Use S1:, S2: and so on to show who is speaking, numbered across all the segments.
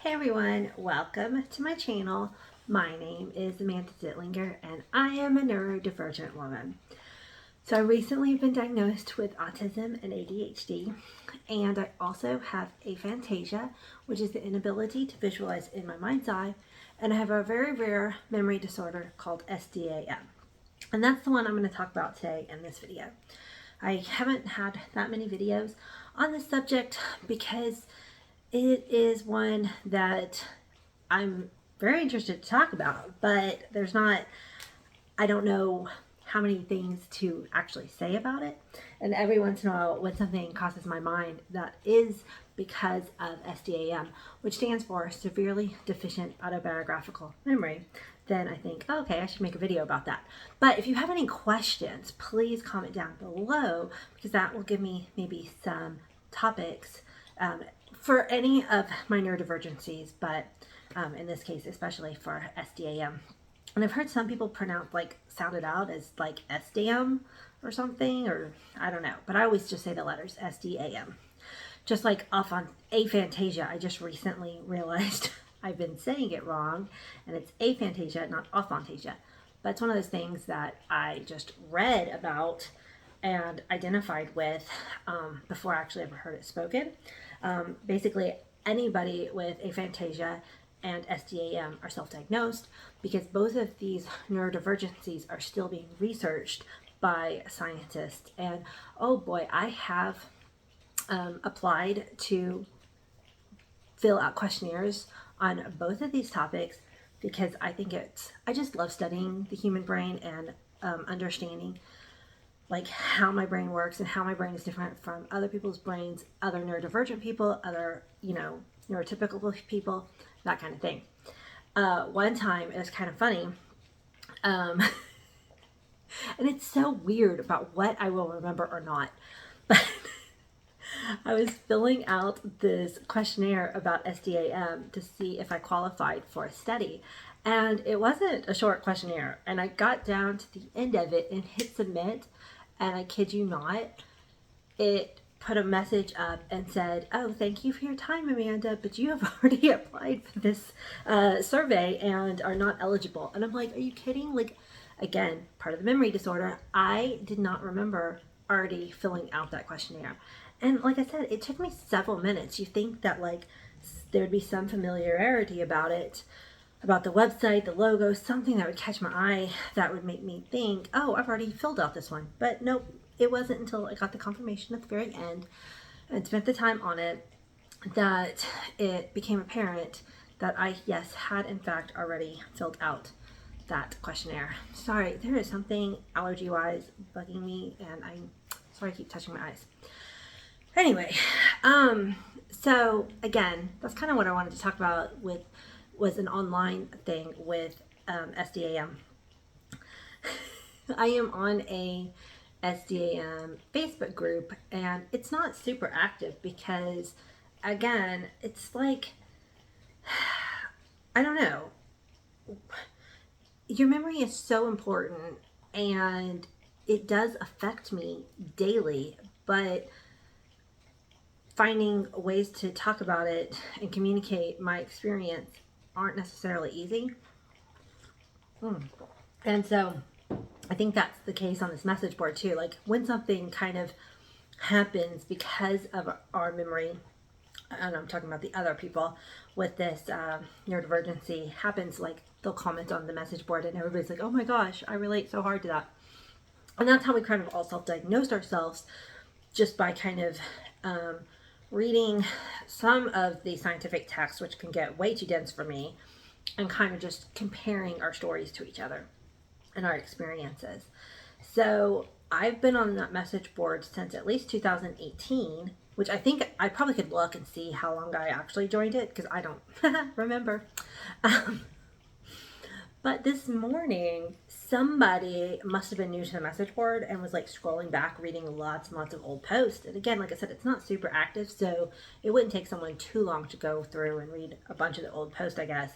S1: Hey everyone, welcome to my channel. My name is Amanda Dittlinger and I am a neurodivergent woman. So I recently have been diagnosed with autism and ADHD, and I also have aphantasia, which is the inability to visualize in my mind's eye, and I have a very rare memory disorder called SDAM. And that's the one I'm going to talk about today in this video. I haven't had that many videos on this subject because it is one that I'm very interested to talk about, but I don't know how many things to actually say about it. And every once in a while, when something crosses my mind that is because of SDAM, which stands for Severely Deficient Autobiographical Memory, then I think, oh, okay, I should make a video about that. But if you have any questions, please comment down below, because that will give me maybe some topics for any of my neurodivergencies, but in this case, especially for SDAM. And I've heard some people sound it out as like SDAM or something, or I don't know, but I always just say the letters SDAM. Just like off on aphantasia, I just recently realized I've been saying it wrong, and it's aphantasia, not aphantasia. But it's one of those things that I just read about and identified with before I actually ever heard it spoken. Basically, anybody with aphantasia and SDAM are self-diagnosed because both of these neurodivergencies are still being researched by scientists. And oh boy, I have applied to fill out questionnaires on both of these topics because I just love studying the human brain and understanding like how my brain works and how my brain is different from other people's brains, other neurodivergent people, other, neurotypical people, that kind of thing. One time, it was kind of funny, and it's so weird about what I will remember or not, but I was filling out this questionnaire about SDAM to see if I qualified for a study, and it wasn't a short questionnaire, and I got down to the end of it and hit submit, and I kid you not, it put a message up and said, oh, thank you for your time, Amanda, but you have already applied for this survey and are not eligible. And I'm like, are you kidding? Like, again, part of the memory disorder, I did not remember already filling out that questionnaire. And like I said, it took me several minutes. You think that there'd be some familiarity about it, about the website, the logo, something that would catch my eye that would make me think, oh, I've already filled out this one. But nope, it wasn't until I got the confirmation at the very end and spent the time on it that it became apparent that I, yes, had in fact already filled out that questionnaire. Sorry, there is something allergy-wise bugging me, and I'm sorry I keep touching my eyes. Anyway, so again, that's kind of what I wanted to talk about was an online thing with SDAM. I am on a SDAM Facebook group, and it's not super active because, again, it's like, I don't know. Your memory is so important, and it does affect me daily, but finding ways to talk about it and communicate my experience aren't necessarily easy. And so I think that's the case on this message board too. Like when something kind of happens because of our memory, and I'm talking about the other people with this neurodivergency happens, like they'll comment on the message board and everybody's like, oh my gosh, I relate so hard to that. And that's how we kind of all self-diagnosed ourselves, just by kind of reading some of the scientific texts, which can get way too dense for me, and kind of just comparing our stories to each other and our experiences. So I've been on that message board since at least 2018, which I think I probably could look and see how long I actually joined it, because I don't remember. But this morning, somebody must have been new to the message board and was like scrolling back, reading lots and lots of old posts. And again, like I said, it's not super active, so it wouldn't take someone too long to go through and read a bunch of the old posts, I guess.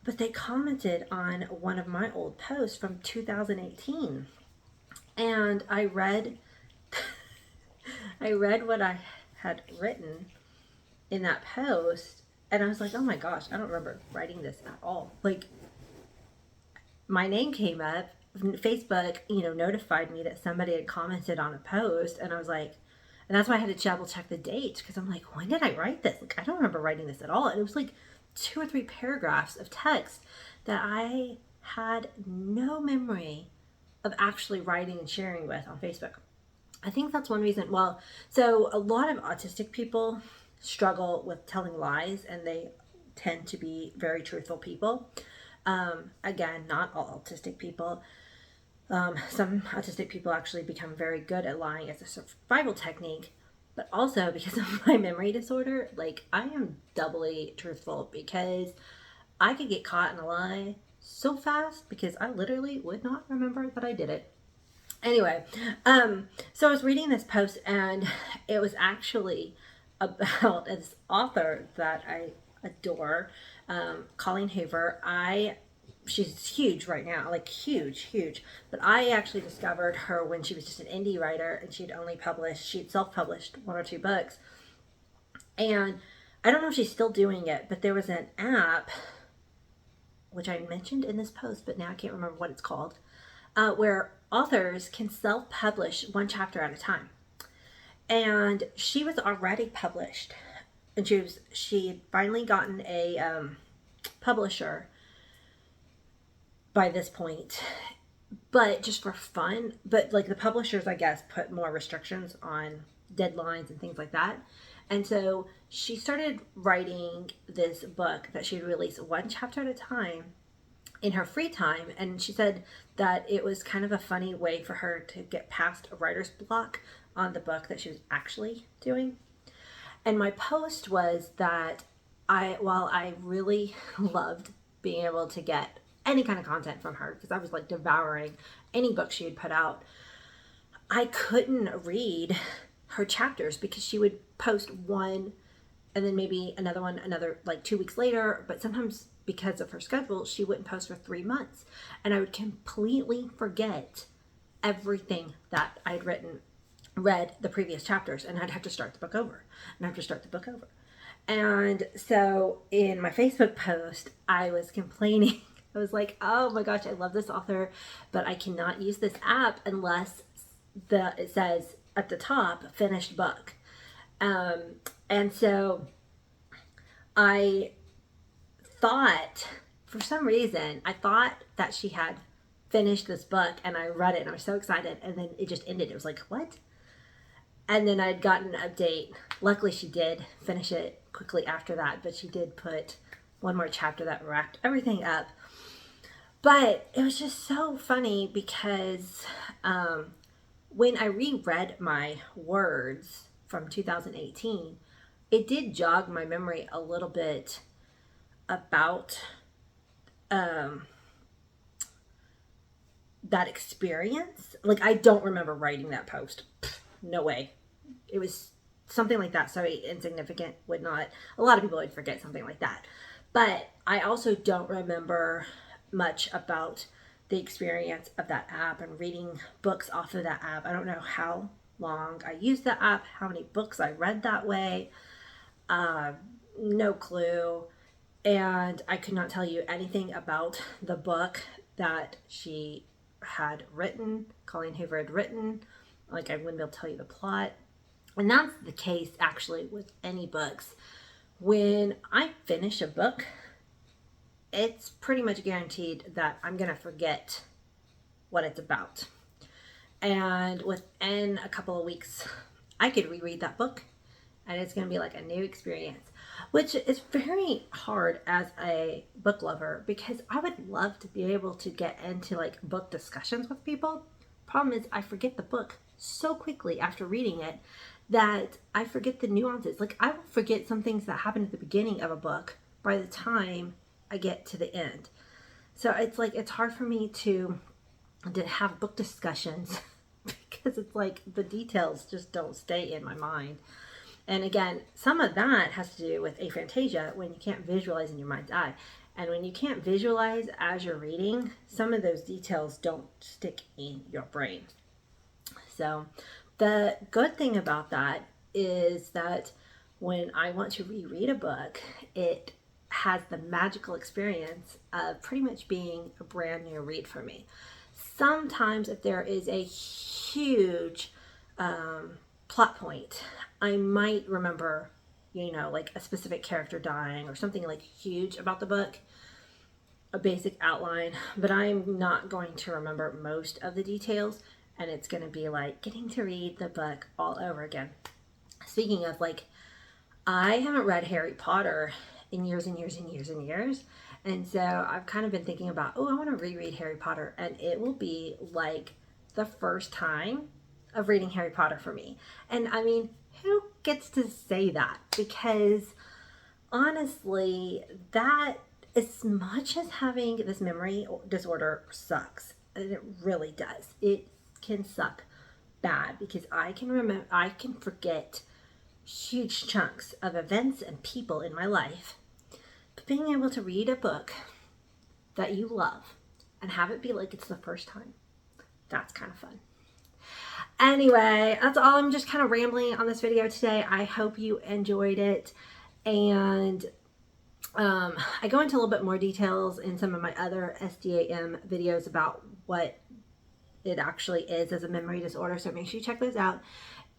S1: But they commented on one of my old posts from 2018. And I read what I had written in that post, And I was like, oh my gosh, I don't remember writing this at all. Like, my name came up, Facebook, notified me that somebody had commented on a post, and I was like, and that's why I had to double check the date, because I'm like, when did I write this? Like, I don't remember writing this at all. And it was like 2 or 3 paragraphs of text that I had no memory of actually writing and sharing with on Facebook. I think that's one reason. Well, so a lot of autistic people struggle with telling lies, and they tend to be very truthful people. Again, not all autistic people. Some autistic people actually become very good at lying as a survival technique, but also because of my memory disorder, like, I am doubly truthful because I could get caught in a lie so fast because I literally would not remember that I did it. Anyway, so I was reading this post, and it was actually about this author that I adore, Colleen Hoover. She's huge right now, like huge. But I actually discovered her when she was just an indie writer, and she'd self-published 1 or 2 books. And I don't know if she's still doing it, but there was an app, which I mentioned in this post, but now I can't remember what it's called, where authors can self-publish 1 chapter at a time. And she was already published, and she had finally gotten a publisher by this point, but just for fun. But like, the publishers, I guess, put more restrictions on deadlines and things like that. And so she started writing this book that she'd release 1 chapter at a time in her free time. And she said that it was kind of a funny way for her to get past a writer's block on the book that she was actually doing. And my post was that while I really loved being able to get any kind of content from her, because I was like devouring any book she had put out, I couldn't read her chapters because she would post one and then maybe another one like 2 weeks later. But sometimes, because of her schedule, she wouldn't post for 3 months, and I would completely forget everything that I'd read the previous chapters, and I'd have to start the book over. And so in my Facebook post, I was complaining. I was like, oh my gosh, I love this author, but I cannot use this app unless it says at the top, finished book. And so I thought, for some reason, I thought that she had finished this book, and I read it, and I was so excited, and then it just ended. It was like, what? And then I'd gotten an update. Luckily, she did finish it quickly after that, but she did put 1 more chapter that wrapped everything up. But it was just so funny because when I reread my words from 2018, it did jog my memory a little bit about that experience. Like, I don't remember writing that post. No way. It was something like that. So insignificant, a lot of people would forget something like that. But I also don't remember much about the experience of that app and reading books off of that app. I don't know how long I used the app, how many books I read that way. No clue. And I could not tell you anything about the book that she had written, Colleen Hoover had written. Like, I wouldn't be able to tell you the plot. And that's the case actually with any books. When I finish a book, it's pretty much guaranteed that I'm going to forget what it's about. And within a couple of weeks, I could reread that book, and it's going to be like a new experience, which is very hard as a book lover, because I would love to be able to get into like book discussions with people. Problem is, I forget the book so quickly after reading it that I forget the nuances. Like, I will forget some things that happen at the beginning of a book by the time I get to the end. So it's like, it's hard for me to have book discussions because it's like the details just don't stay in my mind. And again, some of that has to do with aphantasia, when you can't visualize in your mind's eye. And when you can't visualize as you're reading, some of those details don't stick in your brain. So the good thing about that is that when I want to reread a book, it has the magical experience of pretty much being a brand new read for me. Sometimes if there is a huge plot point, I might remember, like a specific character dying or something like huge about the book, a basic outline, but I'm not going to remember most of the details, and it's going to be like getting to read the book all over again. Speaking of, like, I haven't read Harry Potter in years and years and years and years. And so I've kind of been thinking about, I want to reread Harry Potter. And it will be like the first time of reading Harry Potter for me. And I mean, who gets to say that? Because honestly, that, as much as having this memory disorder sucks, and it really does, it can suck bad, because I can forget huge chunks of events and people in my life. But being able to read a book that you love and have it be like it's the first time, that's kind of fun. Anyway, that's all. I'm just kind of rambling on this video today. I hope you enjoyed it. And I go into a little bit more details in some of my other SDAM videos about what it actually is as a memory disorder. So make sure you check those out.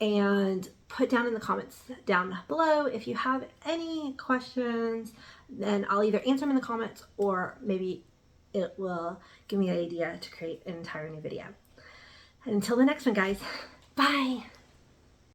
S1: And put down in the comments down below if you have any questions, then I'll either answer them in the comments, or maybe it will give me an idea to create an entire new video. And until the next one, guys, bye.